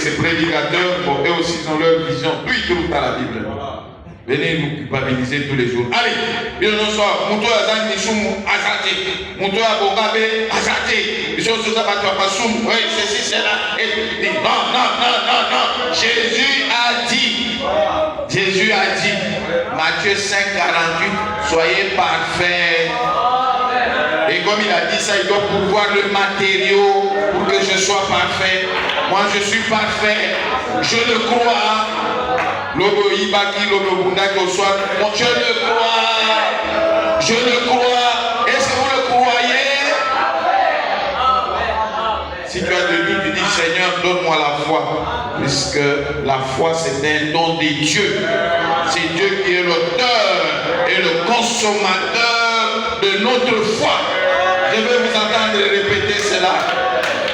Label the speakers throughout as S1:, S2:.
S1: ces prédicateurs, bon, eux aussi ils ont leur vision, tout ils trouvent dans la Bible. Venez nous culpabiliser tous les jours. Allez, bien non soir, Mouto Azan Nissoumou, Azate, Mouto Abogabe, Azate, Bishop Sosabato Passoum, oui, ceci, c'est là. Et dit, non, non, non, non, non. Jésus a dit, Matthieu 5, 48, soyez parfaits. Et comme il a dit ça, il doit pouvoir le matériau pour que je sois parfait. Moi, je suis parfait. Je le crois. Lobo Ibaki, Lobo Bundaki au soir. Je le crois. Je le crois. Est-ce que vous le croyez? Si tu as de doute, tu dis Seigneur, donne-moi la foi. Puisque la foi, c'est un don de Dieu. C'est Dieu qui est l'auteur et le consommateur de notre foi. Je vais vous entendre répéter cela.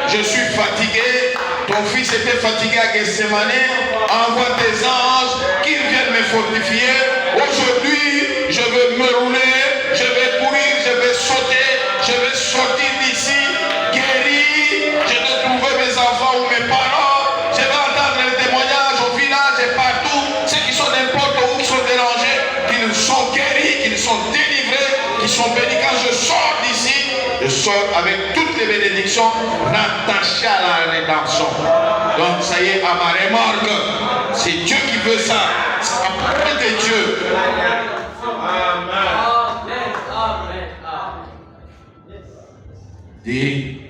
S1: Je suis fatigué. Ton fils était fatigué à Gethsemane. Envoie tes anges qui viennent me fortifier. Aujourd'hui, je vais me rouler, je vais courir, je vais sauter, je vais sortir d'ici, guéri. Je vais trouver mes enfants ou mes parents. Je vais entendre les témoignages au village et partout. Ceux qui sont n'importe où, qui sont dérangés, qu'ils sont guéris, qu'ils sont délivrés, qui sont bénis. Quand je sors d'ici, je sors avec toutes les bénédictions rattachées à la rédemption. Donc ça y est, à ma remorque, c'est Dieu qui veut ça. C'est la parole de Dieu. Dis,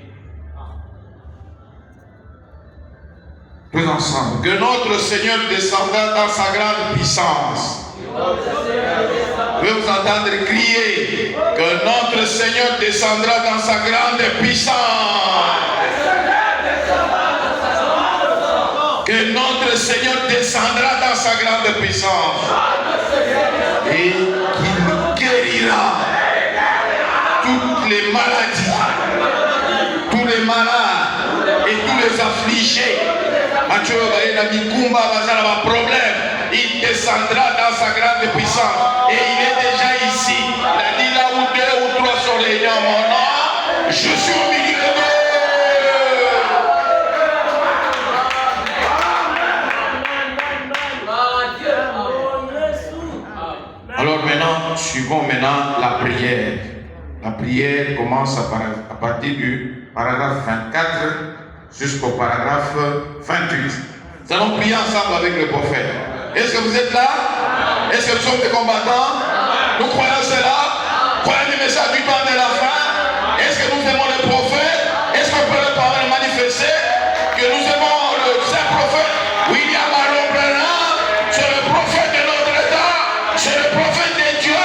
S1: tous ensemble, que notre Seigneur descendra dans sa grande puissance. Je vais vous entendre crier que notre Seigneur descendra dans sa grande puissance. Que notre Seigneur descendra dans sa grande puissance. Et qu'il guérira toutes les maladies, tous les malades et tous les affligés. Mathieu va problème. Il descendra dans sa grande puissance. Et il est déjà ici. Il a dit là où deux ou trois sont réunis en mon nom, je suis au milieu d'eux. Alors maintenant, suivons maintenant la prière. La prière commence à partir du paragraphe 24 jusqu'au paragraphe 28. Nous allons prier ensemble avec le prophète. Est-ce que vous êtes là? Est-ce que nous sommes des combattants? Nous croyons cela? Croyons le message du temps de la fin? Est-ce que nous aimons le prophète? Est-ce qu'on peut le parler manifester? Que nous aimons le saint prophète William Aaron Branham? C'est le prophète de notre état. C'est le prophète de Dieu.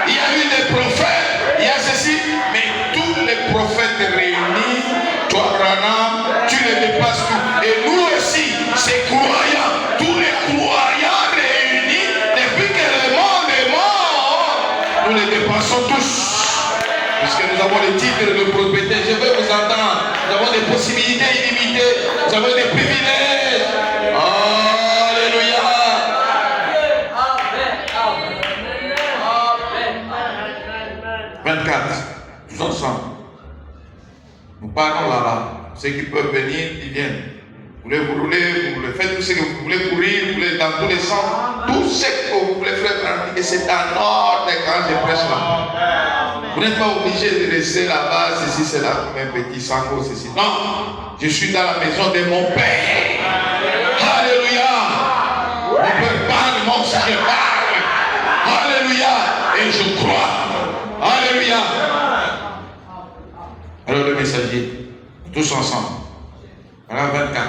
S1: Il y a eu des prophètes, il y a ceci, mais tous les prophètes réunis, toi Branham, tu les dépasses tout. Et nous aussi, ces croyants, tous les croyants réunis, depuis que le monde est mort, nous les dépassons tous. Puisque nous avons les titres de propriété, je veux vous entendre. Nous avons des possibilités illimitées, nous avons des privilèges. Alléluia. 24, tous ensemble. Nous parlons là-bas. Ceux qui peuvent venir, ils viennent. Vous voulez vous rouler, vous voulez faire tout ce que vous voulez courir, vous voulez dans tous les sens. Tout ce que vous voulez faire pratiquer, c'est en ordre quand je prêche là. Vous n'êtes pas obligé de rester là-bas, ceci, cela, comme un petit sango, ceci. Non, je suis dans la maison de mon Père. Alléluia. Mon Père parle, mon Seigneur parle. Alléluia. Et je crois. Alléluia. Alors le messager, tous ensemble. Alors 24.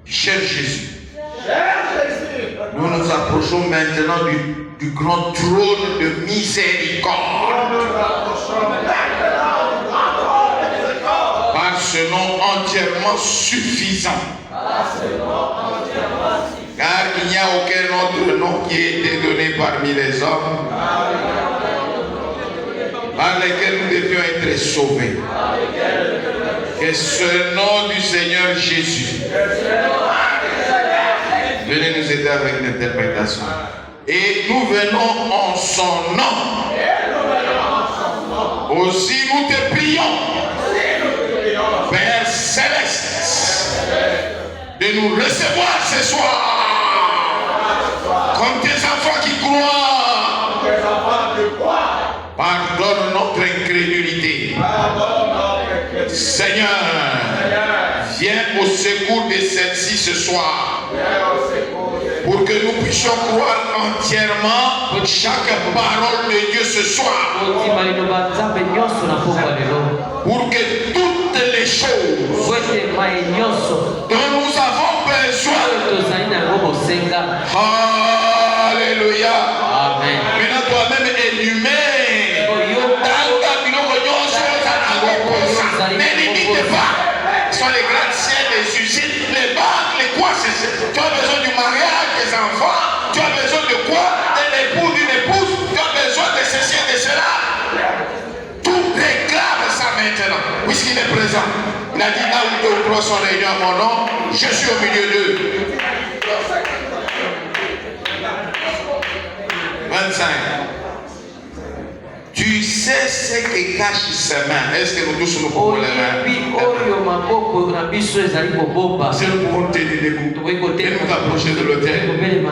S1: Cher Jésus. Nous nous approchons maintenant du grand trône de miséricorde. Par ce nom entièrement suffisant. Car il n'y a aucun autre nom qui ait été donné parmi les hommes par lesquels nous devions être sauvés. Que ce nom du Seigneur Jésus. Venez nous aider avec l'interprétation. Et nous venons en son nom. Aussi nous te prions, Père Céleste, de nous recevoir ce soir comme tes enfants qui croient. Pardonne notre incrédulité. Seigneur, viens au secours de celle-ci ce soir, pour que nous puissions croire entièrement chaque parole de Dieu ce soir, pour que toutes les choses dont nous avons besoin, alléluia,
S2: Amen.
S1: Maintenant toi-même énumère ne limite pas. Ce sont les gratte-ciels, les usines, les banques, les quoi. Tu as besoin du mariage des enfants. Tu as besoin de quoi? D'un époux, d'une épouse. Tu as besoin de ceci et de cela. Tout réclame ça maintenant, puisqu'il est présent. Il a dit là où deux ou trois sont réunis à mon nom, je suis au milieu d'eux. 25. Tu sais ce que cache ses mains. Est-ce que nous tous nous pouvons les mains? Si nous pouvons tenir debout et nous approcher de l'autel.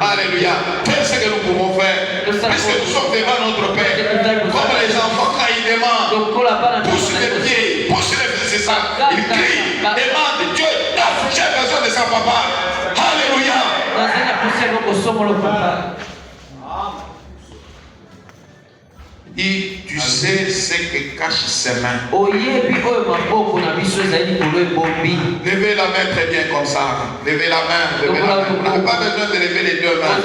S1: Alléluia. Qu'est-ce que nous pouvons faire? Puisque nous sommes devant notre Père. Comme les enfants quand ils demandent, pousse les pieds, pousse les pieds, c'est ça. Ils crient, demandent, Dieu, j'ai besoin de ça, papa. Alléluia. Et tu sais ce que cache ses mains. Levez la main très bien comme ça. Levez la main. Levez la main. Vous n'avez pas besoin de lever les deux mains.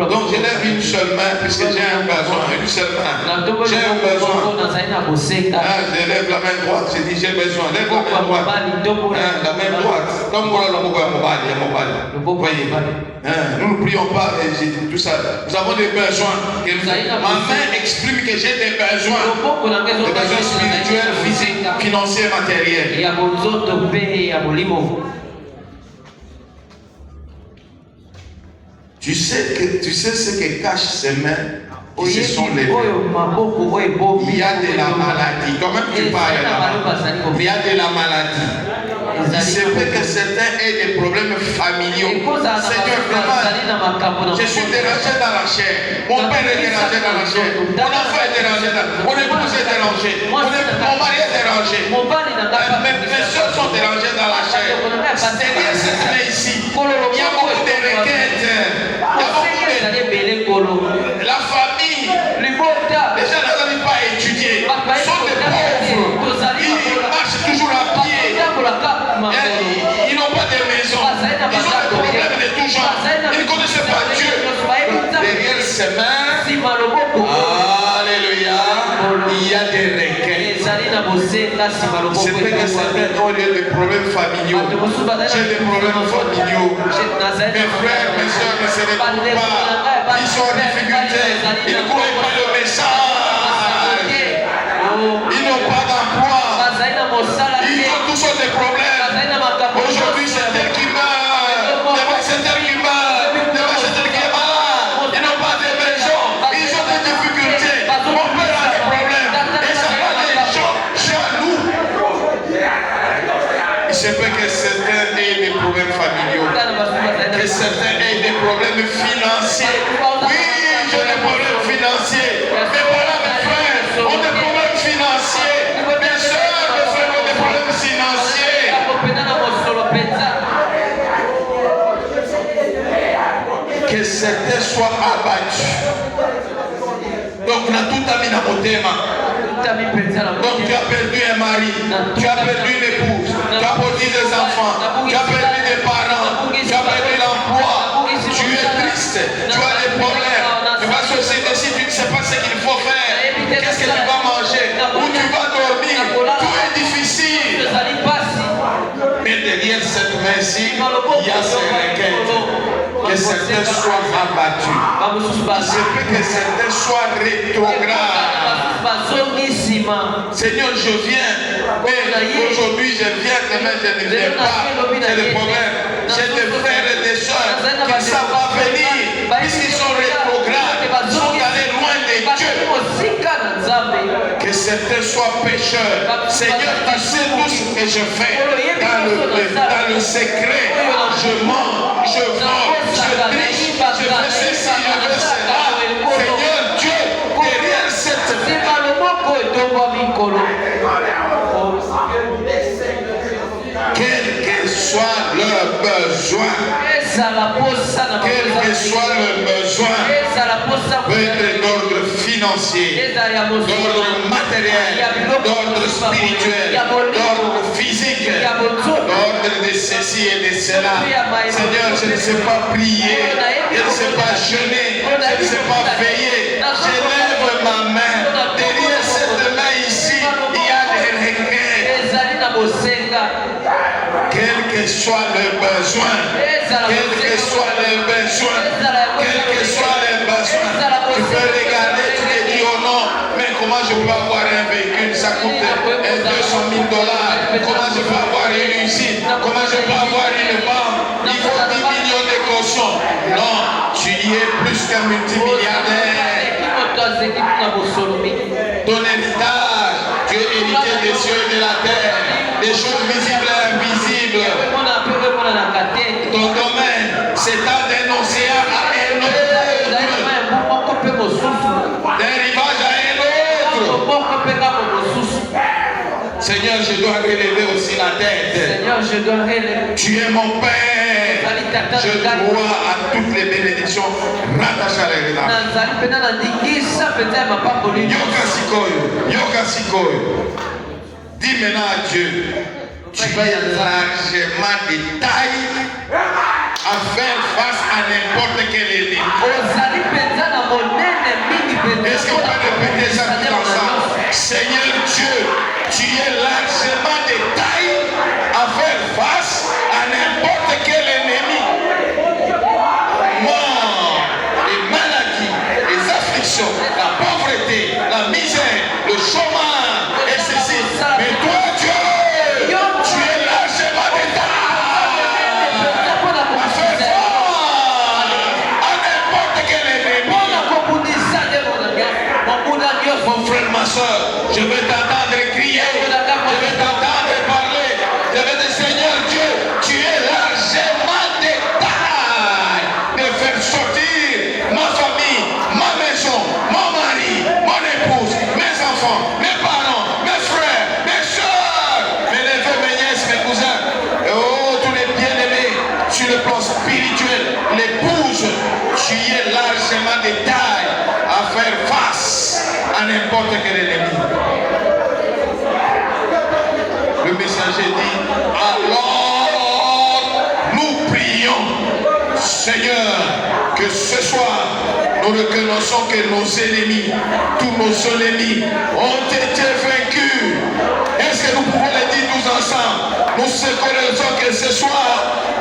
S1: Donc je lève une seule main puisque j'ai un besoin. Une seule main. J'ai un besoin. Je lève la main droite. Je dis j'ai besoin. Lève la main droite. La main droite. Comme voilà le vous voyez. Nous ne prions pas. Tout ça. Nous avons des besoins. Ma main exprime que j'ai des besoins. Des besoins spirituels, physiques, financiers, matériels. Tu sais ce que cachent ses mains qui se sont levées. Il y a de la maladie. Quand même tu parles là-bas. Il y a de la maladie. Il se peut que certains aient des problèmes familiaux. Seigneur, vraiment, je suis dérangé dans la chair. Mon père est dérangé dans la chair. Mon enfant est dérangé dans la chair. Mon épouse est dérangée. Mon mari est dérangé. Mes soeurs sont dérangées dans la chair. Derrière cette main ici, il y a beaucoup de requêtes. Il y a beaucoup de... La famille, les gens n'arrivent pas à étudier. Ils sont des pauvres. Ils marchent toujours à pied. Ils n'ont pas de maison. Ils ont des problèmes de tout genre. Ils ne connaissent pas Dieu. Derrière ses mains, alléluia, il y a des requêtes. C'est vrai que certains ont des problèmes familiaux. J'ai des problèmes familiaux. Mes frères, mes soeurs ne se retrouvent pas. Ils sont en difficulté. Ils ne croient pas le message. Ils n'ont pas d'emploi. Ils ont tous sortes de problèmes. Aujourd'hui, c'est tel qui meurt. Demain, c'est tel qui meurt. Demain, c'est tel qui est malade. Ils n'ont pas de maison. Ils ont des difficultés. Mon père a des problèmes. Et ça va des gens jaloux. Il se peut que certains aient des problèmes familiaux. Que certains aient des problèmes financiers. Oui, j'ai des problèmes financiers. Mes parents, mes frères ont des problèmes financiers. Mes soeurs, mes frères ont des problèmes financiers. Que certains soient abattus. Donc, on a tout mis dans mon thème. Donc, tu as perdu un mari, tu as perdu une épouse, tu as perdu des enfants, tu as perdu des parents, tu as perdu l'emploi, tu es triste, tu as des problèmes. Tu vas société si tu ne sais pas ce qu'il faut faire, qu'est-ce que tu vas manger, où tu vas dormir, tout est difficile. Mais derrière cette main-ci, il y a ces requêtes. Que certains soient abattus. C'est vrai que certains soient rétrogrades. Seigneur, je viens. Mais aujourd'hui, je viens. Demain, je ne viens pas. C'est le problème. J'ai des frères et des soeurs qui ne savent pas venir. Puisqu'ils sont rétrogrades. Ils sont allés loin de Dieu. Que certains soient pécheurs. Seigneur, tu sais tout ce que je fais dans le secret. je mens, je vole, je triche, je fais ceci, je fais cela. Seigneur Dieu, derrière cette quel que soit leur besoin, quel que soit le besoin, peut être d'ordre financier, d'ordre matériel, d'ordre spirituel, d'ordre physique, d'ordre de ceci et de cela. Seigneur, je ne sais pas prier, je ne sais pas jeûner, je ne sais pas veiller. Je lève ma main. Derrière cette main ici, il y a des requêtes. Quel que soit le besoin, quel que soit le besoin, quel que soit le besoin, tu peux regarder, tu te dis oh non, mais comment je peux avoir un véhicule, ça coûte 200 000 $, comment je peux avoir une usine, comment je peux avoir une banque, il faut 10 millions de cautions. Non, tu y es plus qu'un multimilliardaire. Ton héritage, tu es hérité des cieux et de la terre, des choses visibles et invisibles. Ton domaine, c'est d'un océan à un autre, d'un rivage à un autre. Seigneur, je dois relever aussi la tête.
S2: Seigneur, je dois relever.
S1: Tu es mon Père. Je crois à toutes les bénédictions rattachées à l'héritage. Yoka Sikoyo. Dis maintenant à Dieu, tu vas largement de taille à faire face à n'importe quel ennemi. Est-ce qu'on peut répéter ça tout ensemble? Seigneur Dieu, tu es largement de taille à faire face à n'importe quel ennemi. Mort, les maladies, les afflictions, la pauvreté, la misère, le chômage, et ceci. Mais toi, Dieu, tu es largement de taille à faire face à n'importe quel ennemi. Mon frère, ma soeur, je vais t'entendre crier, je vais t'entendre parler, je vais dire Seigneur Dieu, tu es largement de taille de faire sortir ma famille, ma maison, mon mari, mon épouse, mes enfants, mes parents, mes frères, mes soeurs, mes neveux, mes nièces, mes cousins, et oh tous les bien-aimés sur le plan spirituel, l'épouse, tu es largement de taille à faire face à n'importe quel ennemi. Le messager dit, alors nous prions, Seigneur, que ce soir, nous reconnaissons que nos ennemis, tous nos ennemis ont été vaincus. Est-ce que nous pouvons le dire tous ensemble? Nous reconnaissons que ce soir,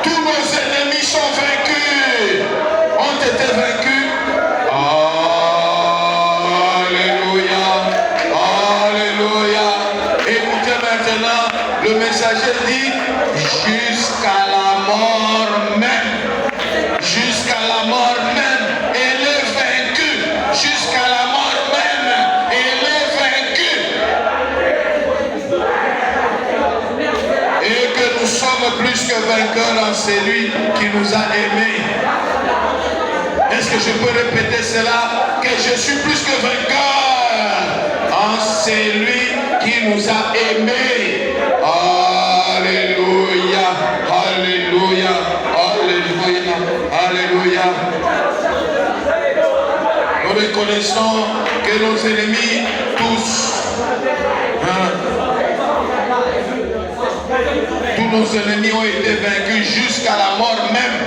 S1: tous nos ennemis sont vaincus, ont été vaincus. Le messager dit jusqu'à la mort même. Jusqu'à la mort même. Elle est vaincue. Jusqu'à la mort même. Elle est vaincue. Et que nous sommes plus que vainqueurs en celui qui nous a aimés. Est-ce que je peux répéter cela? Que je suis plus que vainqueur en celui qui nous a aimés. Alléluia, alléluia, alléluia, alléluia. Nous reconnaissons que nos ennemis, tous nos ennemis ont été vaincus jusqu'à la mort même.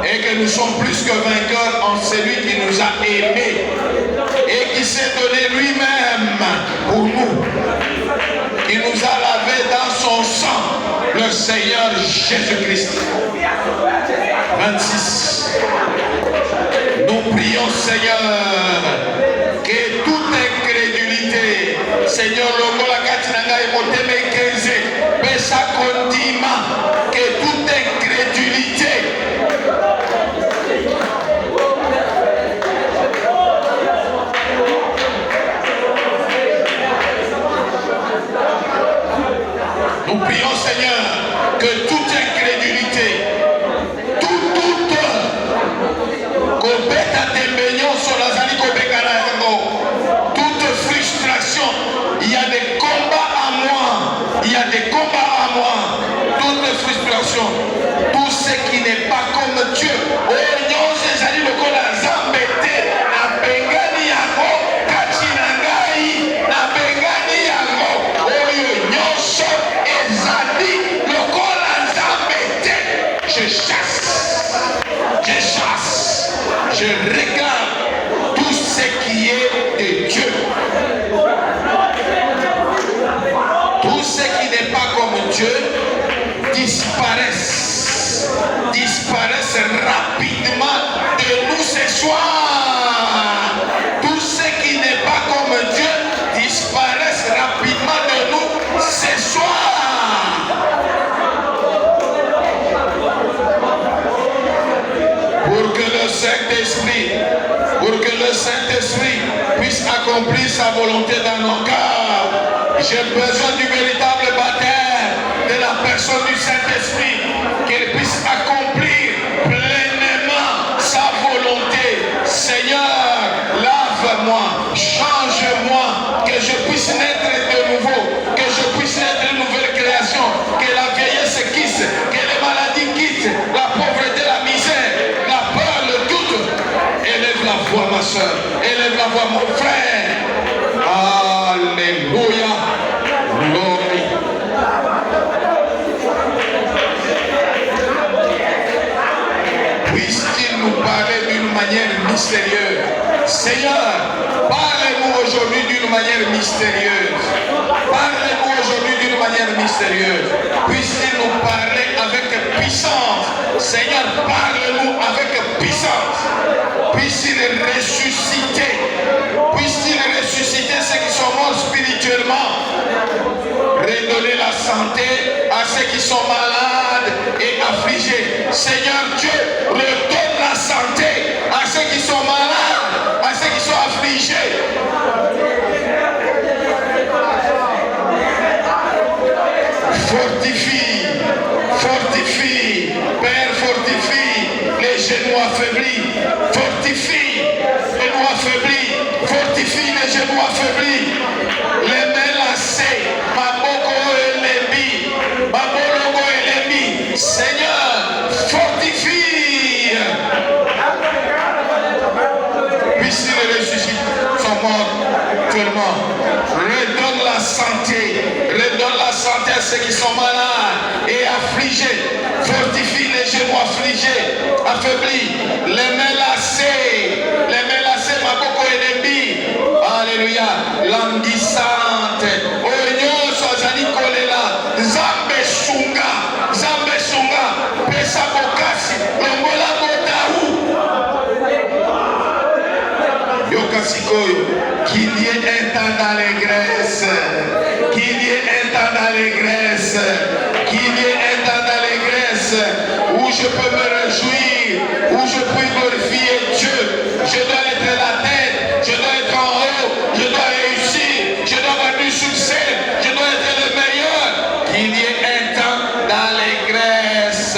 S1: Et que nous sommes plus que vainqueurs en celui qui nous a aimés. Et qui s'est donné lui-même pour nous. Qui nous a lavé dans son sang, le Seigneur Jésus-Christ. 26. Nous prions, Seigneur, que toute incrédulité, Seigneur, que toute incrédulité, nous prions, Seigneur, que toute incrédulité situation, tout ce qui n'est pas comme Dieu, je regarde tout ce qui est de Dieu. Tout ce qui n'est pas comme Dieu disparaissent rapidement de nous ce soir. Tout ce qui n'est pas comme Dieu disparaissent rapidement de nous ce soir. Pour que le Saint-Esprit puisse accomplir sa volonté dans nos cœurs, j'ai besoin du véritable baptême de la personne du Saint-Esprit, qu'il puisse accomplir pleinement sa volonté. Seigneur, lave-moi, change-moi, que je puisse naître de nouveau, que je puisse naître une nouvelle création, que la vieillesse quitte, que les maladies quittent, la pauvreté, la misère, la peur, le doute. Élève la voix, ma soeur, élève la voix, mon frère. Alléluia. Glory. Puisse-t-il nous parler d'une manière mystérieuse? Seigneur, parlez-nous aujourd'hui d'une manière mystérieuse. Parlez-nous aujourd'hui d'une manière mystérieuse. Puisse-t-il nous parler avec puissance? Seigneur, parle-nous avec puissance. Puisse-t-il ressusciter? Puisse-t-il ressusciter ceux qui sont morts spirituellement? Redonner la santé à ceux qui sont malades et affligés. Seigneur Dieu, redonne la santé à ceux qui sont malades, à ceux qui sont affligés. Fortifie, fortifie, Père, fortifie les genoux affaiblis, fortifie les genoux affaiblis, fortifie les genoux affaiblis, les mains lacées, Maboko Elembi, Maboloko Elembi. Seigneur, fortifie. Puisse-t-il ressusciter, sont morts actuellement. Redonne la santé à ceux qui sont malades et affligés. Fortifie les genoux affligés, affaiblis, les mains lacées, Maboko Elembi. Alléluia, languissante. Oignon Sazani Kolela, Zambe Sunga, Pesa Bokasi, Longola Botaou. Yokasikoyo, qu'il y ait un temps d'allégresse, qu'il y ait un temps d'allégresse, qu'il y ait un temps d'allégresse où je peux me réjouir, où je peux glorifier Dieu. Je dois être la tête, je dois être en haut, je dois réussir, je dois avoir du succès, je dois être le meilleur. Qu'il y ait un temps d'allégresse.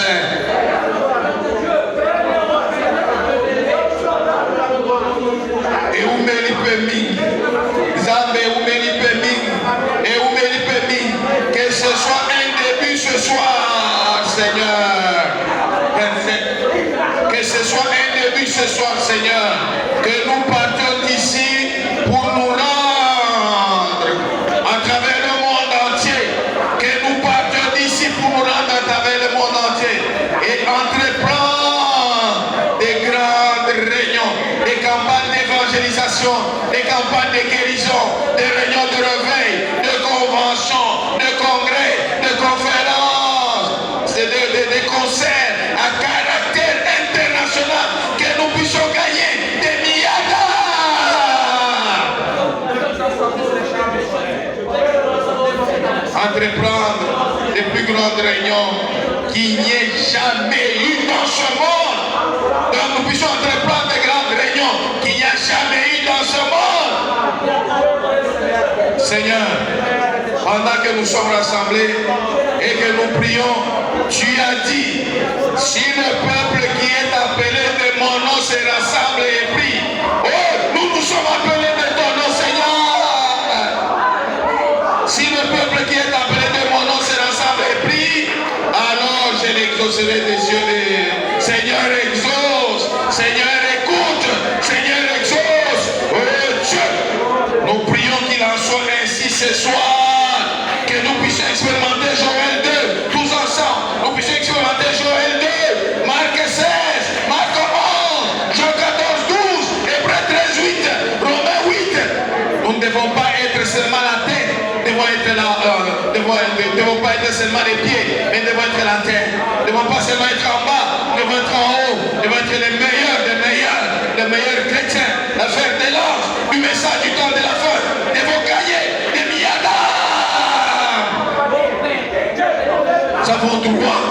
S1: Et où me que ce soit un début ce soir, Seigneur. Que ce soit un début ce soir, Seigneur. Que nous partions d'ici pour nous rendre à travers le monde entier. Que nous partions d'ici pour nous rendre à travers le monde entier. Et entreprendre des grandes réunions, des campagnes d'évangélisation, des campagnes de guérison, des réunions de réveil, de conventions, de congrès, de conférences, des concerts à caractère international, que nous puissions gagner des milliards. Entreprendre les plus grandes réunions qu'il n'y ait jamais eu dans ce monde. Donc nous puissions entreprendre des grandes réunions qu'il n'y a jamais eu dans ce monde. Seigneur, pendant que nous sommes rassemblés et que nous prions, tu as dit, si le peuple qui est appelé de mon nom se rassemble et prie, oh, nous sommes appelés de ton nom, Seigneur. Si le peuple qui est appelé de mon nom se rassemble et prie, alors je les j'exaucerai des cieux. Seigneur, exauce. Seigneur, écoute. Seigneur, exauce. Oh Dieu, nous prions qu'il en soit ainsi ce soir. Que nous puissions expérimenter Joël 2, tous ensemble. Nous puissions expérimenter Joël 2, Marc 16, Marc 11, Jean 14, 12, Hébreux 13, 8, Romains 8. Nous ne devons pas être seulement la tête, nous devons pas être seulement les pieds, mais nous devons être la tête. Nous ne devons pas seulement être en bas, nous devons être en haut, nous devons être les meilleurs chrétiens, la faire de l'ange, du message du temps de la fin. Nous devons gagner des milliards d'âmes. Nous avons droit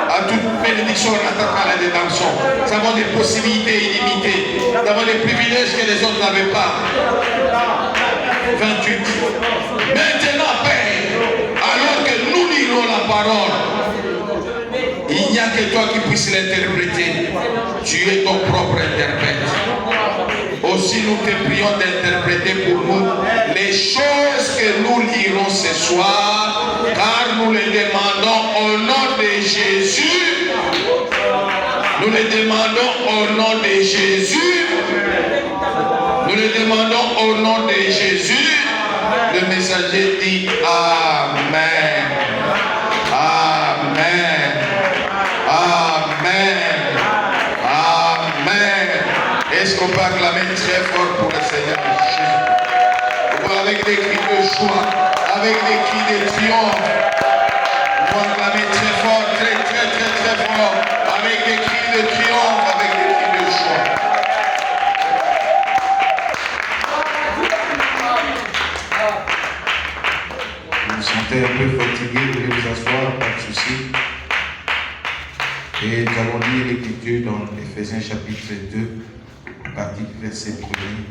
S1: à toute bénédiction en attaquant la rédemption. Nous avons des possibilités illimitées. Nous avons des privilèges que les autres n'avaient pas. 28. Maintenant, Père, alors que nous lirons la parole, il n'y a que toi qui puisses l'interpréter. Tu es ton propre interprète. Aussi, nous te prions d'interpréter pour nous les choses que nous lirons ce soir, car nous les demandons au nom de Jésus. Nous les demandons au nom de Jésus. Nous les demandons au nom de Jésus. Le messager dit Amen. Amen. Amen. Amen. Est-ce qu'on peut acclamer très fort pour le Seigneur Jésus? Avec des cris de joie, avec des cris de triomphe. On peut acclamer très fort, très fort. Avec des cris de triomphe, avec des cris de joie. Vous vous sentez un peu fatigué, vous voulez vous asseoir, pas de souci. Et nous allons lire l'écriture dans Éphésiens chapitre 2, à partir du verset 1er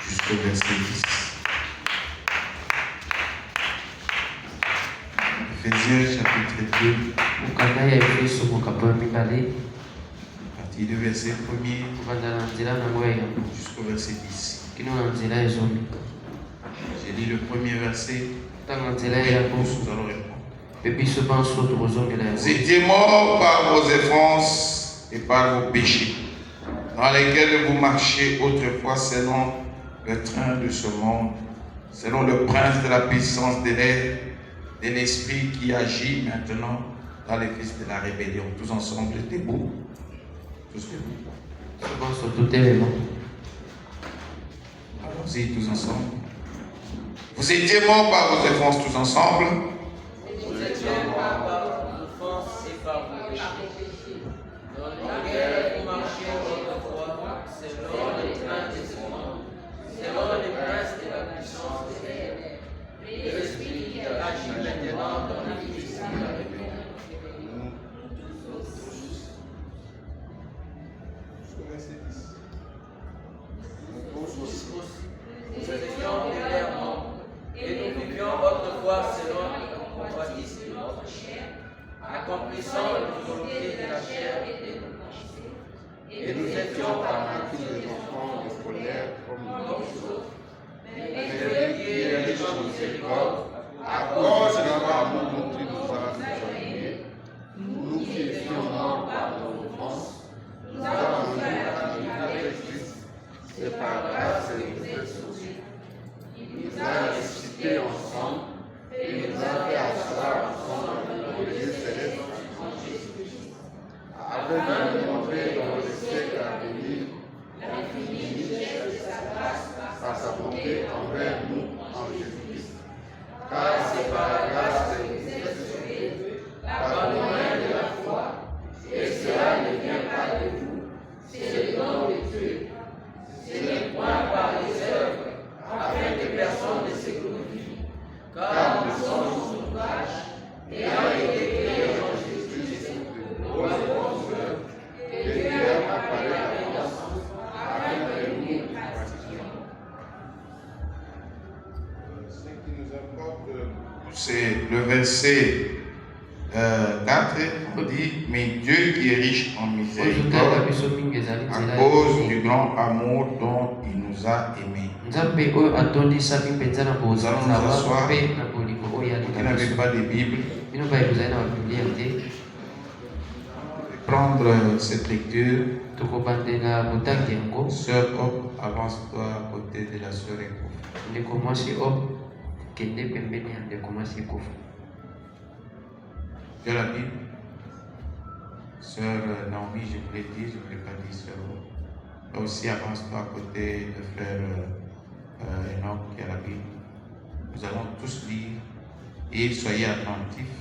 S1: jusqu'au verset 10. Éphésiens chapitre 2, à partir du verset 1er jusqu'au verset 10. J'ai dit le premier verset, nous allons répondre. Vous étiez morts par vos offenses et par vos péchés, dans lesquels vous marchiez autrefois selon le train de ce monde, selon le prince de la puissance de l'air, de l'esprit qui agit maintenant dans les fils de la rébellion. Tous ensemble, debout. Tous debout. Allons-y, tous ensemble. Vous étiez morts par vos offenses, tous ensemble.
S2: Vous étiez morts par vos offenses et par vos péchés, dans lesquels vous marchiez autrefois, selon les trains de ce monde, selon les princes de la puissance de l'air, et l'esprit qui agit maintenant dans les fils de la rébellion. Nous étions régulièrement, et nous vivions autrefois selon les convoitises de notre chair, accomplissant la volonté de la chair et de nos pensées. Et nous étions par nature des enfants de colère comme nous autres. Mais Dieu qui est riche en miséricorde, à cause de l'amour dont il nous a aimés, nous qui étions morts par nos offenses, nous avons eu la vie avec Christ. C'est par grâce que vous êtes sauvés. Il nous a ressuscités ensemble et nous a fait asseoir ensemble dans les lieux célestes en Jésus-Christ, afin de nous montrer dans le siècle à venir l'infinie richesse de sa grâce par sa bonté envers nous en Jésus-Christ. Car c'est par la grâce que vous êtes sauvés, par le moyen de la foi, et cela ne vient pas de vous, c'est le don de Dieu. Ce n'est point par les œuvres, afin que personne ne se glorifie, car nous sommes son ouvrage, ayant été créés en Jésus-Christ pour bonnes œuvres, que Dieu a préparé l'avance, afin que nous les pratiquions.
S1: Ce qui nous importe, c'est le verset 4, on dit, mais Dieu qui est riche en miséricorde, à cause du grand amour dont il nous a aimés. Nous allons nous asseoir. Vous qui n'avez pas de Bible, Prendre cette lecture. Sœur Hop, avance-toi à côté de la sœur Ekof. Tu as la Bible? Sœur Naomi, je vous l'ai dit, je ne vous l'ai pas dit, sœur Hop. Toi aussi, avance-toi à côté de frère Enoch qui a la Bible. Nous allons tous lire et soyez attentifs.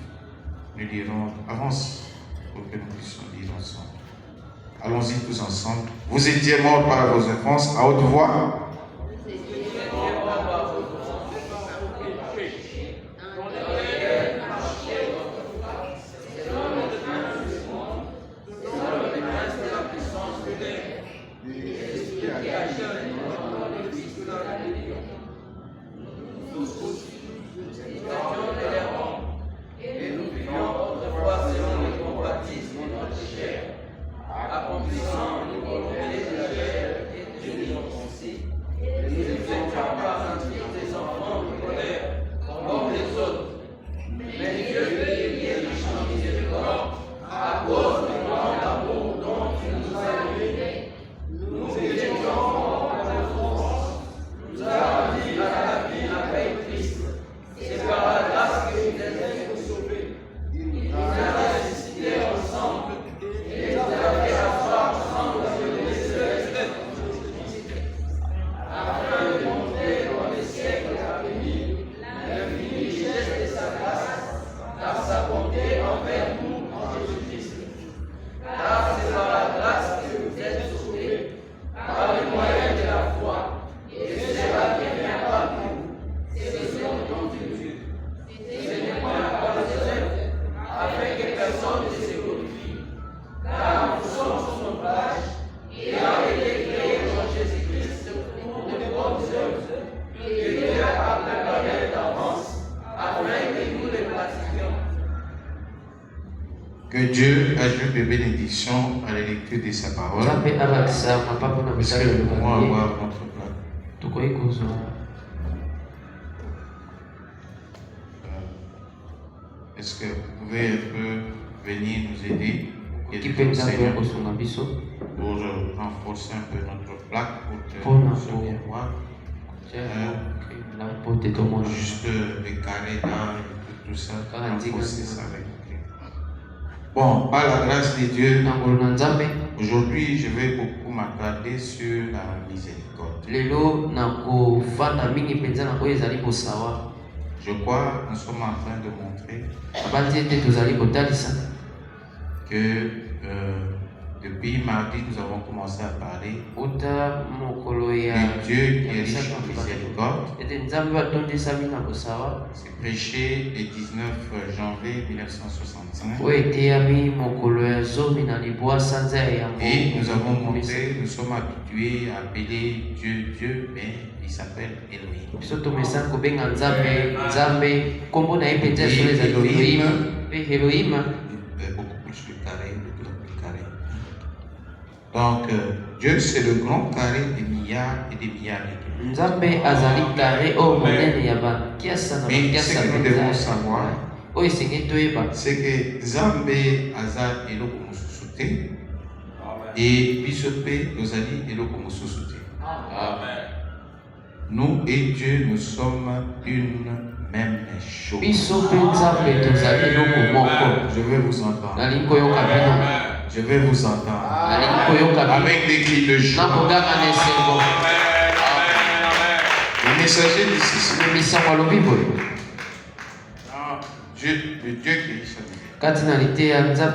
S1: Nous lirons, avance pour que nous puissions lire ensemble. Allons-y tous ensemble. Vous étiez morts par vos offenses à haute voix. Que Dieu ajoute de bénédictions à la lecture de sa parole. Est-ce que nous pouvons avoir notre plat? Est-ce que vous pouvez un peu venir nous aider et nous enseigner pour renforcer un peu notre plaque pour que nous puissions voir juste les carrés là et tout ça, renforcer ça avec. Bon, par la grâce de Dieu, aujourd'hui je vais beaucoup m'attarder sur la miséricorde. Je crois que nous sommes en train de montrer que depuis mardi nous avons commencé à parler de Dieu qui est riche en miséricorde. C'est prêché le 19 janvier 1965. Et nous avons montré, nous sommes habitués à appeler Dieu Dieu, mais il s'appelle Elohim. Elohim, beaucoup plus que carré, beaucoup plus carré. Donc, Dieu c'est le grand carré des milliards et des milliards de kilomètres. Mais ce que nous devons savoir, c'est que Zambé aza eloko mosusu te et biso pe tozali eloko mosusu te. Nous et Dieu, nous sommes une même chose. Je vais vous entendre. Je vais vous entendre. Avec des cris de joie. Le messager d'ici, c'est le Dieu qui est riche en miséricorde.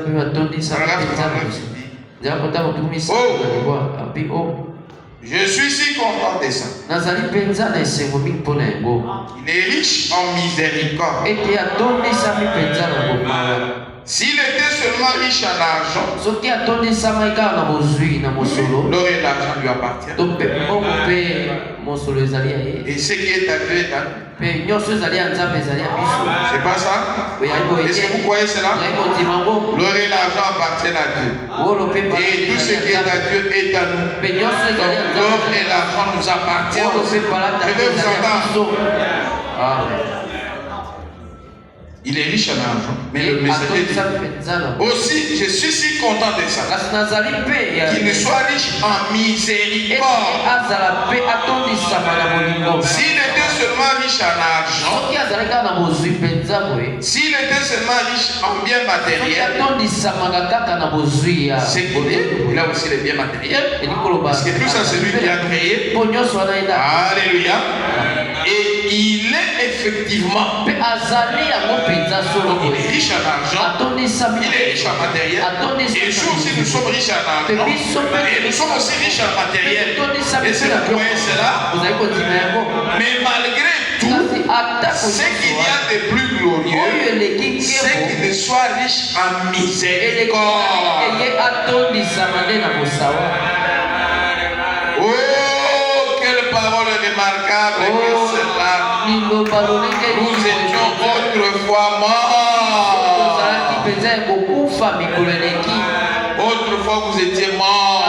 S1: Je suis si content de ça. Il est riche en miséricorde. S'il était seulement riche en argent, l'or et l'argent lui appartient. Et ce qui est à Dieu est à nous. C'est pas ça? Est-ce que vous croyez cela? L'or et l'argent appartiennent à Dieu. Et tout ce qui est à Dieu est à nous. Donc l'or et l'argent nous appartiennent aussi. Je vais vous entendre. Il est riche en argent, mais le messager dit aussi, je suis si content de ça. Qu'il ne soit riche en miséricorde. S'il était seulement riche en argent, s'il était seulement riche en biens matériels, c'est qu'il est, il a aussi les biens matériels, parce que tout ça c'est lui qui a créé. Alléluia. Et il est effectivement, il est riche en argent, il est riche en matériel, et nous aussi nous sommes riches en argent, et nous sommes aussi riches en matériel. Et c'est le point, c'est là. Mais malgré tout, ce qu'il y a de plus glorieux, c'est qu'il soit riche en miséricorde. Oh, quelle parole remarquable que celle-là. Nous étions autrefois morts. Autrefois vous étiez morts.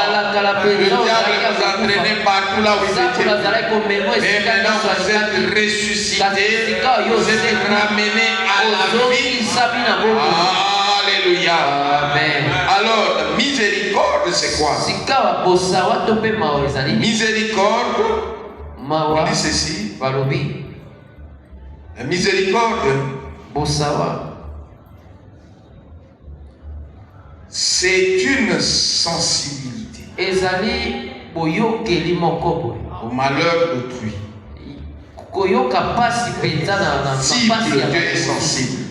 S1: Le diable vous entraînait partout là où vous étiez. Mais maintenant vous êtes ressuscités. Vous êtes ramenés à la vie. Alléluia. Amen. Alors, miséricorde, c'est quoi? Miséricorde, on dit ceci. La miséricorde, c'est une sensibilité au malheur d'autrui. Si Dieu est sensible,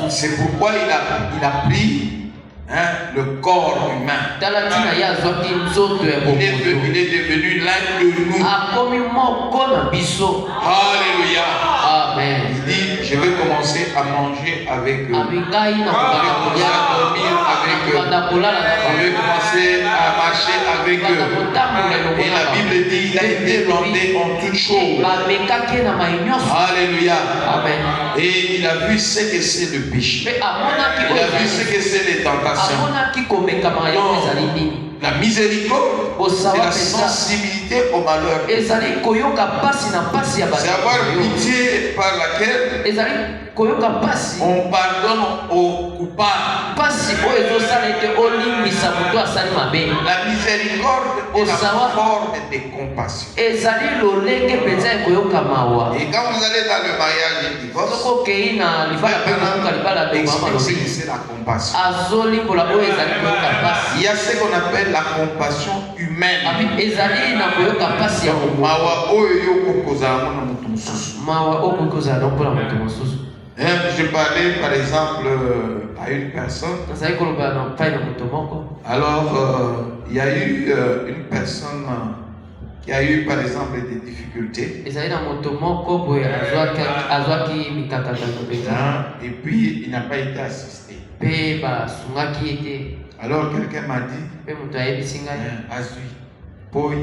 S1: c'est pourquoi il a pris le corps humain. Il est devenu l'un de nous. Alléluia. Amen. Il dit, je vais commencer à manger avec eux. Je vais commencer à dormir avec eux. Je vais commencer à marcher avec eux. Et la Bible dit, il a été planté en toutes choses. Alléluia. Amen. Et il a vu ce que c'est le péché. Il a vu ce que c'est les tentations. La miséricorde, c'est la sensibilité au malheur. C'est avoir pitié par laquelle on pardonne aux coupables. La miséricorde est la forme de compassion. Et quand vous allez dans le mariage et le divorce, c'est la compassion. Il y a ce qu'on appelle la compassion humaine. Je parlais par exemple à une personne. Alors, il y a eu une personne qui a eu par exemple des difficultés. Et puis il n'a pas été assisté. Alors quelqu'un m'a dit, Azui, poye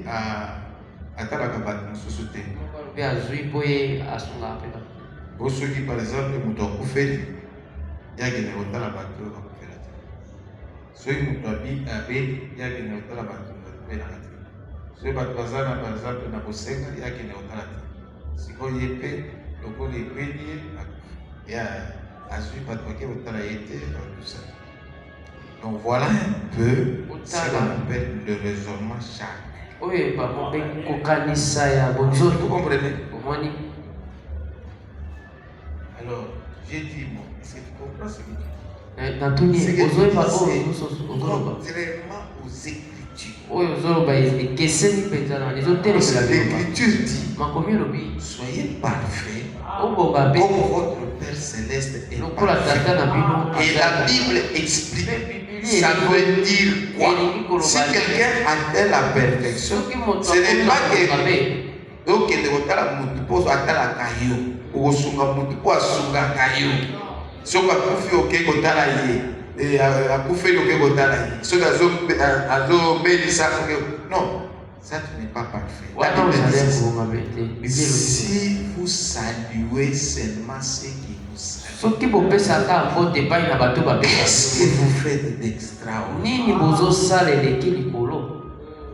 S1: à Talakabat, société. Pour ceux qui par exemple m'ont coupé, il y a des hôtels à bateau. Ceux qui m'ont habillé, il y a des hôtels à bateau. Ceux qui par exemple na Bosenga, il y a des hôtels à bateau. Si vous y êtes, le coup des péniers, il y a Azui, pas de hôtel à été, tout ça. Donc voilà un peu ce qu'on appelle le raisonnement charnel. Vous comprenez? Alors, j'ai dit, moi, est-ce que tu comprends ce que tu dis? C'est contrairement aux Écritures. L'Écriture dit, soyez parfaits comme votre Père Céleste est parfait. Et la Bible explique. Ça veut dire quoi? Si quelqu'un atteint la perfection, ce n'est pas que donc il doit la multipose atteint la caillou ou sunga multipose sunga caillou. Ce qu'on a fait au Québec et a fait au Québec ce qu'on a non, ça n'est pas parfait. Si vous saluez seulement ceux qui vous saluent, qu'est-ce que vous faites d'extraordinaire?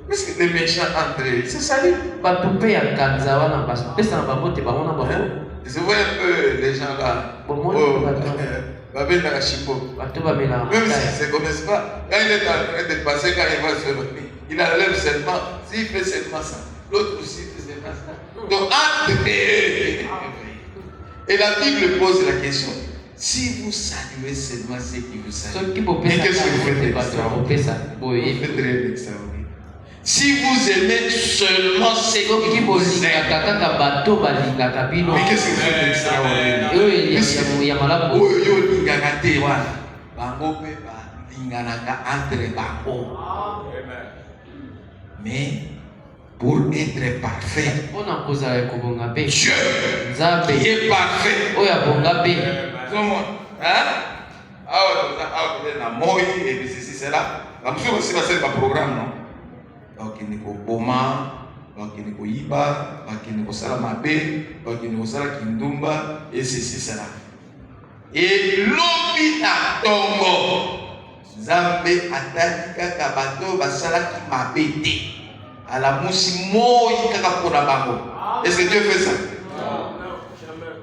S1: Parce que les méchants entre eux, c'est salut. Je vois un peu les gens là. Même si ne se connaissent pas, quand il est en train de passer, quand il va se retenir, il enlève seulement, s'il fait seulement ça, l'autre aussi fait seulement ça. Donc, entre eux. Et la Bible pose la question, si vous saluez seulement ceux qui vous saluent, mais qu'est-ce que vous faites d'extraordinaire? Vous faites rien d'extraordinaire. Si vous aimez seulement ceux qui vous aiment, mais qu'est-ce que vous faites d'extraordinaire? Mais pour être parfait, Dieu qui est parfait. Programme, non? Donc, il y a Boma, donc il y a Iba, donc il y a Salamabe, donc il y a Kindumba, et ceci, cela. Et l'Obina Tongo, Zambe Atanika Kabato, Basala qui m'a bêté. À la Moussimo, Kakaponabango. Est-ce que Dieu fait ça? Non, jamais.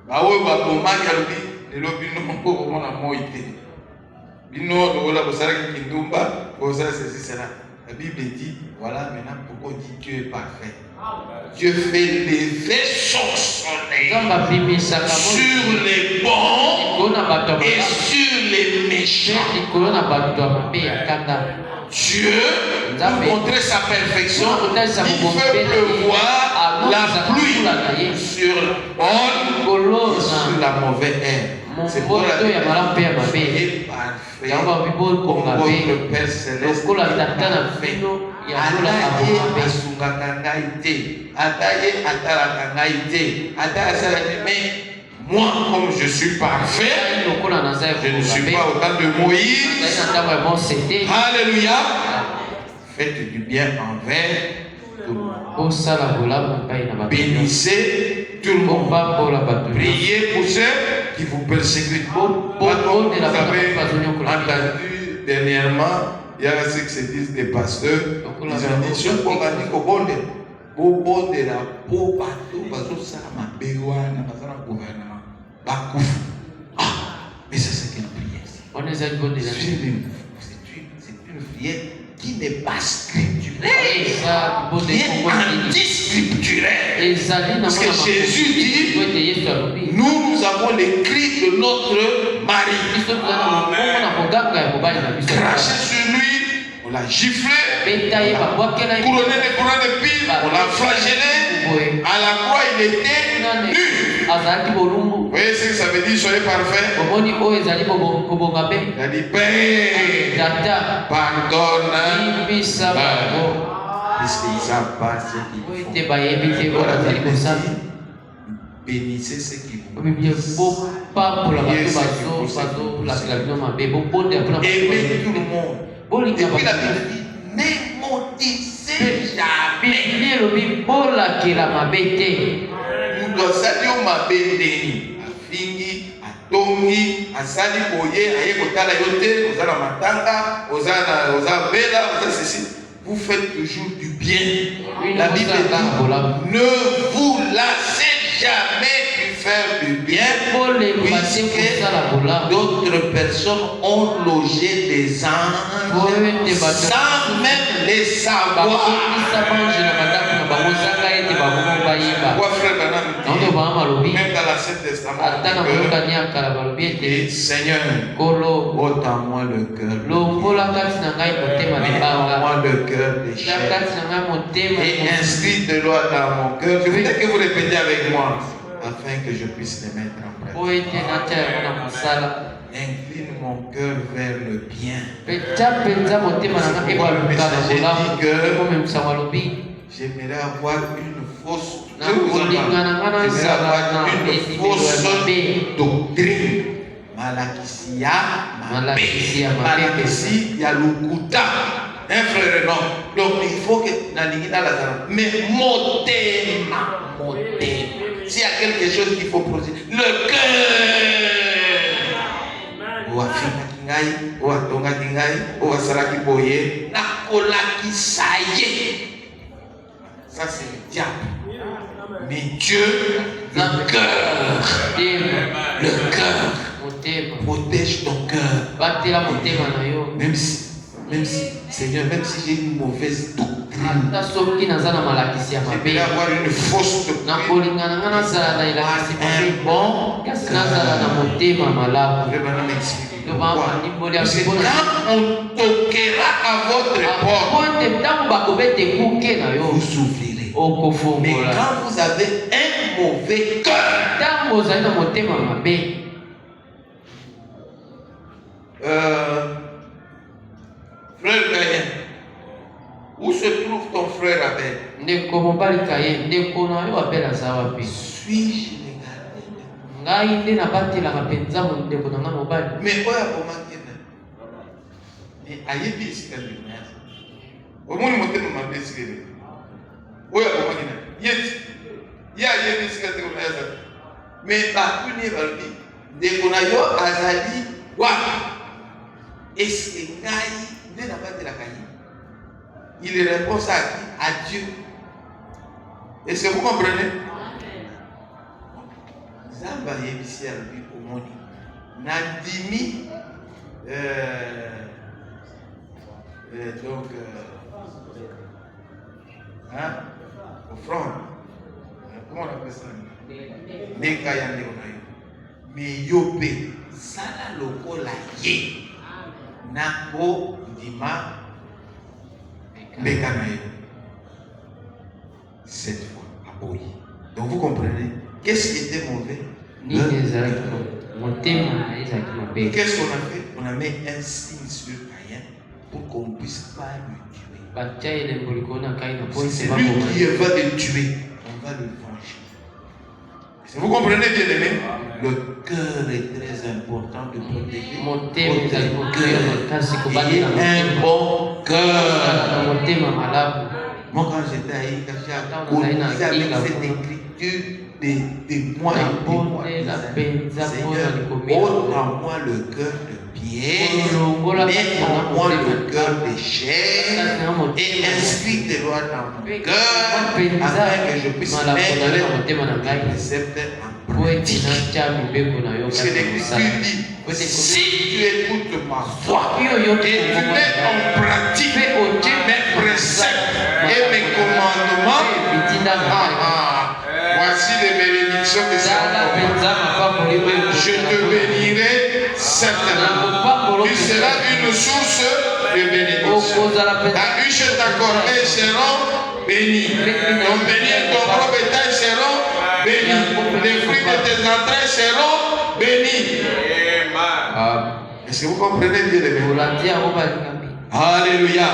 S1: Bah oui, bah, Boma, Yalubi, et l'Obino, on a moïté. Bino, voilà, Basala qui Kindumba, Basala, ceci, cela. La Bible dit, voilà maintenant pourquoi on dit Dieu est parfait. Dieu fait lever son soleil sur les bons et sur les méchants. Dieu, pour montrer sa perfection, il fait pleuvoir la pluie sur le bon et sur la mauvaise herbe. C'est pour la vie est parfait comme votre Père Céleste. Mais moi, comme je suis parfait, je ne suis pas au temps de Moïse. Alléluia. Faites du bien envers tout le monde. Bénissez tout le monde. Priez pour ceux qui vous persécutent. Vous avez entendu dernièrement, il y a ceux qui se disent des pasteurs. Ils ont dit sur le organique au bonde. Au bonde de la peau, partout, ça m'a béouane, ça m'a gouvernement. Mais ça, c'est quelle prière? C'est une prière qui n'est pas scripturelle, qui est anti-scripturelle. Parce que Jésus dit, nous avons les cris de notre mari. Craché sur lui, on l'a giflé, couronné de couronnes de pile, on l'a flagellé. À la croix, il était nu. Vous voyez ce que ça veut dire, soyez parfait. Il a dit, Père, pardonne, puisqu'ils savent pas ce qu'ils font. Bénissez ceux qui vous bénissent. Aimez tout le monde. Et puis la Bible dit, ne maudissez jamais. Nous devons saluer ma bénédiction. Afingi, atongi, asali boye, aye kotala yote, ozala matanga, ozala bela, ozala ceci. Vous faites toujours du bien. La Bible dit, ne vous lassez jamais de faire du bien, puisque d'autres personnes ont logé des anges sans même les savoir. Pourquoi frère Branham dit, même dans l'Ancien Testament, et Seigneur, ôte en moi le cœur, mets en moi le cœur des chair, et inscris de loi dans mon cœur. Je voudrais que vous répétez avec moi, afin que je puisse les mettre en pratique. Incline mon cœur vers le bien. J'aimerais avoir une fausse doctrine. Malakisia, Yalukuta. Un frère, non. Donc il faut que mais modérément. S'il y a quelque chose qu'il faut poser, le cœur. Ça c'est le diable. Mais Dieu, le cœur protège ton cœur. Même si, Seigneur, même si j'ai une mauvaise doctrine, j'aimerais avoir une fausse doctrine, un bon je vais maintenant m'expliquer pourquoi. Parce que quand on toquera à votre porte, vous ouvrirez. Mais quand vous avez un mauvais cœur, frère Gaïen, où se trouve ton frère Abel? Suis-je le gardien? Mais quoi comment mais aïe bien si tu au moins mon thème m'a bien si oui comment il y a bien si mais par tout n'est pas dit dès qu'on a eu azali wa est-ce que il n'a pas de la caille. Il répond ça à Dieu. Est-ce que vous comprenez? Zamba ici à lui au monde. Nadimi donc offrande. Comment on appelle ça? Nekayande onayo. Mais yopé sala loko la ye. Nako dima bekanayo. Cette fois à Boyi. Donc vous comprenez? Qu'est-ce qui était mauvais? Qu'est-ce qu'on a fait? On a mis un signe sur Caïn pour qu'on ne puisse pas le tuer. C'est lui qui va le tuer. On va le venger. Vous comprenez bien aimé? Le cœur est très important de protéger. Il un bon cœur. Moi quand j'étais à Ikacha, j'ai colonisé avec cette écriture de moi et de moi. Seigneur, ôte en moi le cœur de pierre, mets en moi le cœur de chair et inscris tes lois dans mon cœur afin que je puisse mettre tes préceptes en pratique. C'est l'écriture dit, si tu écoutes ma voix et tu mets en pratique mes préceptes et mes commandements, voici les bénédictions que je te bénirai certainement. Tu seras une source de bénédiction. Ta huche et ta corbeille seront bénies. Ton béni et ton gros bétail seront bénis. Les fruits de tes entrailles seront bénis. Est-ce que vous comprenez bien les bénis? Alléluia.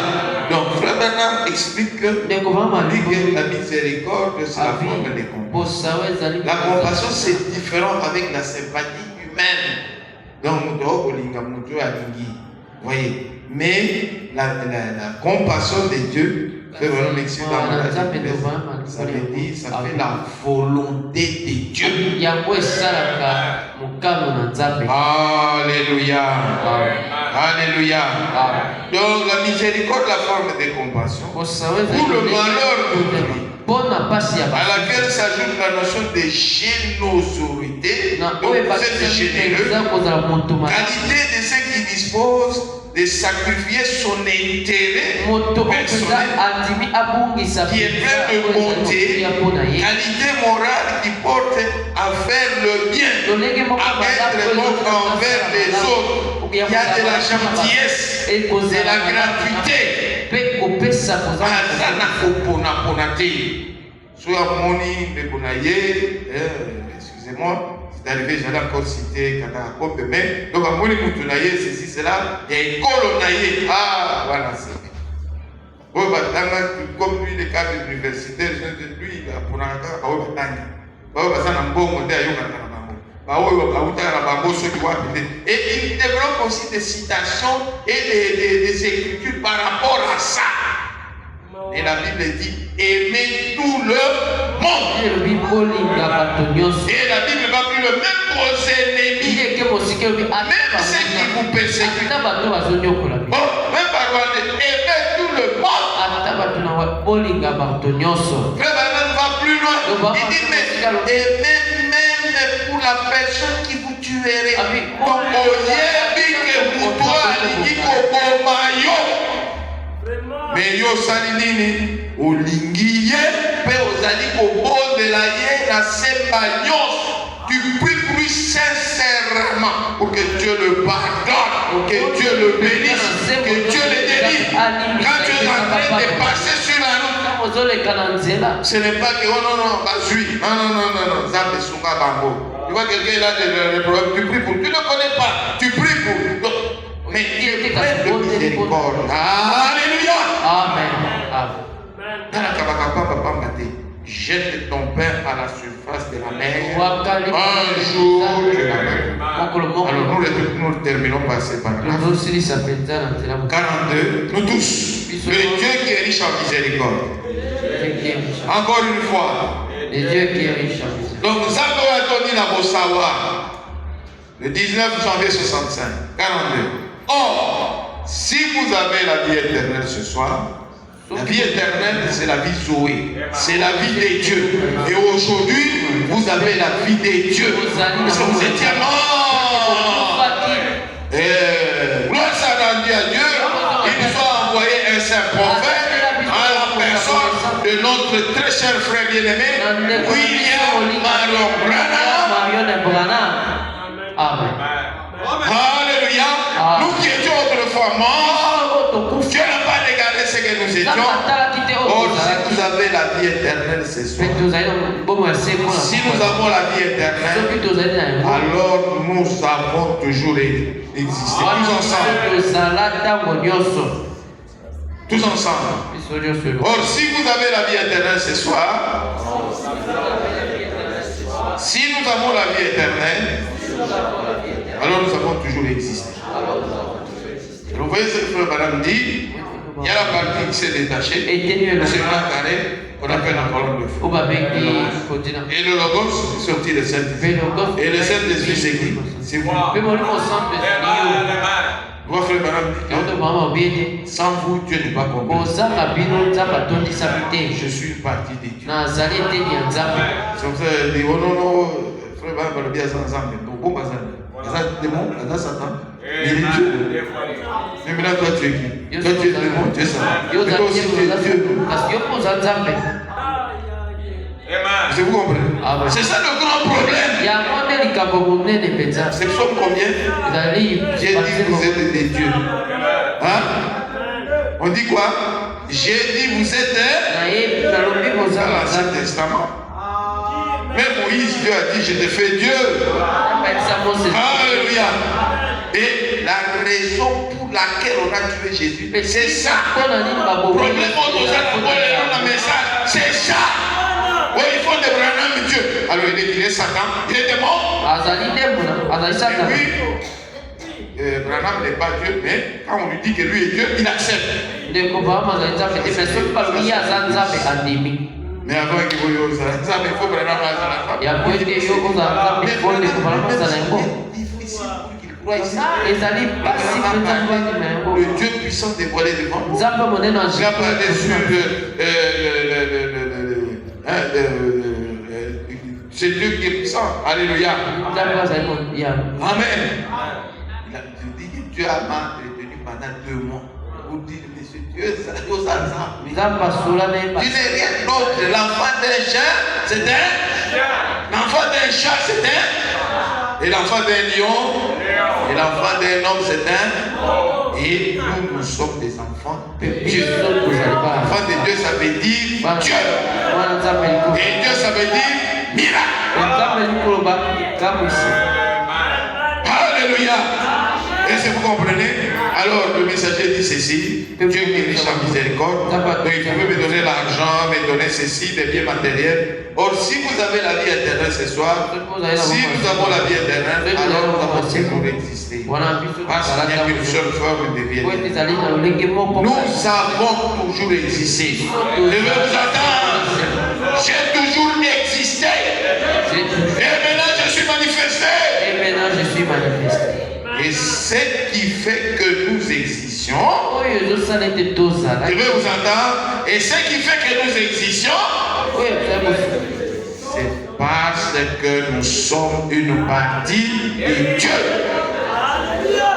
S1: Donc, Frère Bernard explique que la miséricorde, c'est la forme des compassions. La compassion, c'est différent avec la sympathie humaine. Donc, vous voyez. Mais la compassion de Dieu, Frère Bernard m'explique ça veut dire, ça fait la volonté de Dieu. Alléluia. Alléluia. Donc la miséricorde, la forme de compassion, pour le malheur d'autrui, à laquelle s'ajoute la notion de générosité, donc vous êtes généreux, qualité de ceux qui disposent de sacrifier son intérêt personnel, qui est plein de bonté, qualité morale qui porte à faire le bien, à être bon envers les autres. Il y a de la gentillesse, de la gratuité. Excusez-moi, c'est arrivé, j'allais encore citer Katakope, mais donc à mon écoute, ceci, cela, il y a une colonaïe. Ah, voilà, c'est bien. Comme lui, les cadres universitaires, lui, il a pour un cas, et il développe aussi des citations et des écritures par rapport à ça. Et la Bible dit aimez tout le monde. Et la Bible va plus le même aux ennemis. Même ceux qui vous persécutent. Bon, même par aimez tout le monde. Frère Bernard va plus loin. loin. Il dit, mais et même pour la personne qui vous tuerait. Donc, mais yo salinini olingi ye pe ozali kobondela ye na semba nyonso. Tu pries pour lui sincèrement pour que Dieu le pardonne, que Dieu le bénisse, que Dieu le délivre. Quand tu es en train de passer sur la route, ce n'est pas que oh non, non, basui. Non, Zambé Sunga Bango. Tu vois quelqu'un là, le problème, tu pries pour. Tu ne connais pas, tu pries pour. Mais il est plein de miséricorde. Alléluia. Amen. Jette ton pain à la surface de la mer. Un jour, alors nous terminons par ces paragraphes. 42. Nous tous. Le Dieu qui est riche en miséricorde. Encore une fois.
S3: Le Dieu qui est riche en miséricorde.
S1: Donc, nous avons donné la Bossawa. Le 19 janvier 65. 42. Or, si vous avez la vie éternelle ce soir, la vie éternelle, c'est la vie Zoé. C'est la vie des dieux. Et aujourd'hui, vous avez la vie des dieux. Parce que vous étiez morts. Gloire soit rendue à Dieu. Il nous a envoyé un saint prophète à la personne de notre très cher frère bien-aimé, William Marion Branham.
S3: Amen.
S1: Alléluia. Nous qui étions autrefois morts, Dieu n'a pas regardé ce que nous étions. Or, si vous avez la vie éternelle ce soir, si nous avons la vie éternelle, alors nous avons toujours existé. Tous ensemble. Or, si vous avez la vie éternelle ce soir, si nous avons la vie éternelle, alors nous avons toujours existé. Vous voyez ce que le frère Madame dit, il y a la partie qui s'est détachée, c'est un carré qu'on appelle la colonne de feu. Et le logos est sorti de Saint-Esprit. Et le Saint-Esprit c'est qui? C'est vous. Vous frère Madame dit, sans vous Dieu n'est pas compris. Je suis parti de Dieu. C'est comme ça, il dit, oh non, non, frère Madame, bien ensemble. Donc, démon, Satan. Il est Dieu. Mais maintenant, toi, tu es qui? Toi, tu es démon, tu es Satan. Mais toi aussi, tu es Dieu. Est-ce que vous comprenez? C'est ça le grand problème. C'est psaume combien? J'ai dit vous êtes des dieux. Hein? On dit quoi? J'ai dit vous êtes dans l'Ancien Testament. Mais Moïse, Dieu a dit je te fais Dieu. Alléluia. Et la raison pour laquelle on a tué Jésus, c'est ça. Le problème on message, c'est ça. Oui, il faut des Branham Dieu. Alors il est qu'il est Satan, il était mort. Et puis, Branham n'est pas Dieu, mais quand on lui dit que lui est Dieu, il accepte. Mais avant qu'il voie aux Zambes, il faut Branham à la femme. Le Dieu puissant dévoilé devant nous. Il n'a pas déçu c'est Dieu qui est puissant. Alléluia. Amen. Il a dit que Dieu a retenu pendant 2 mois. Vous dites, monsieur Dieu, ça nous a tu n'es rien d'autre. L'enfant d'un chien, c'est un. L'enfant d'un chat, c'est un. Et l'enfant d'un lion. Et l'enfant d'un homme, c'est un. Et nous sommes des enfants de Dieu. L'enfant de Dieu, ça veut dire Dieu. Et Dieu, ça veut dire miracle. Alléluia. Est-ce que vous comprenez? Alors le messager dit ceci, Dieu qui est riche en miséricorde, donc il pouvait me donner l'argent, me donner ceci, des biens matériels. Or si vous avez la vie éternelle ce soir, si nous avons la vie éternelle, alors nous avons toujours existé. Parce qu'il n'y a qu'une seule forme de vie éternelle. Nous avons toujours existé. Je veux vous entendre. J'ai toujours existé. Et maintenant je suis manifesté. Et ce qui fait que nous existions,
S3: oyo ezosala ete tozala.
S1: Je veux vous entendre. Et ce qui fait que nous existions,
S3: Oyo eza mosusu.
S1: c'est parce que nous sommes une partie de Dieu.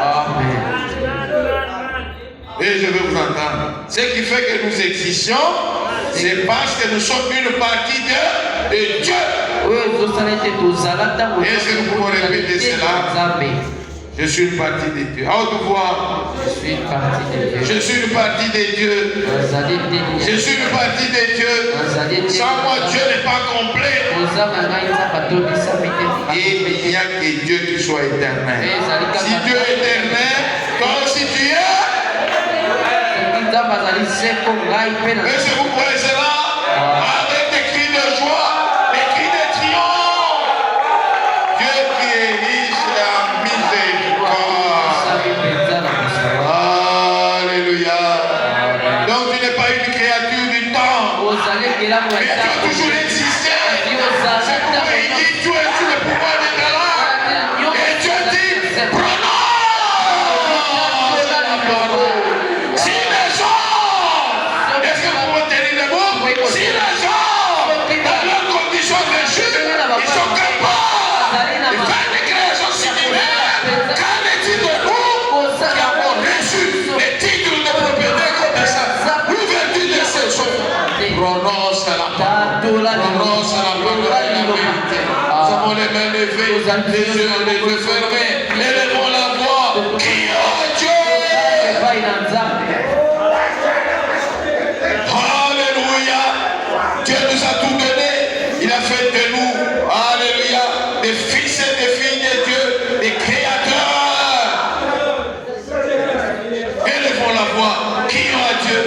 S3: Amen.
S1: Et je veux vous entendre. Ce qui fait que nous existions, c'est parce que nous sommes une partie de Dieu.
S3: Oyo ezosala ete tozala ntango
S1: Est-ce que nous pouvons répéter cela?
S3: Nzambe.
S1: Je suis une partie de Dieu. À haute voix.
S3: Je suis une partie de Dieu.
S1: Je suis une partie de Dieu.
S3: Nazali te
S1: Je suis une partie de Dieu. Sans moi, Dieu n'est pas complet.
S3: kozanga ngai nzambe atondisami te.
S1: Et il n'y a que Dieu qui soit éternel. Si Dieu est éternel, toi aussi tu es.
S3: Soki nzambe azali seko ngai mpe na
S1: Est-ce que vous croyez cela? Avec des cris de joie, des cris de triomphe. Dieu qui est riche en miséricorde.
S3: osali mpenza na kosala.
S1: Alléluia. Donc tu n'es pas une créature du temps.
S3: ozali ekelamu ya
S1: Mais tu as
S3: ntango.
S1: toujours existé.
S3: Ozali ozala
S1: C'est pourquoi il dit tu es sous le pouvoir de Talent. Et Dieu dit prononce la parole. Si les gens, est-ce que vous pouvez tenir le mot? Si les gens, dans leurs conditions de chute, ils sont capables de faire des créations similaires, qu'en est-il de nous qui avons reçu les titres de propriété comme ça? L'ouverture de ces choses. Prononce la parole. Prononce la parole de la vérité. Nous avons les mains levées, les yeux fermés. Élevons la voix. Qui est Dieu?
S3: epai na nzambe.
S1: Alléluia. Dieu nous a tout donné. Il a fait de nous, alléluia, des fils et des filles de Dieu, des créateurs. Élevons la voix. Qui est Dieu?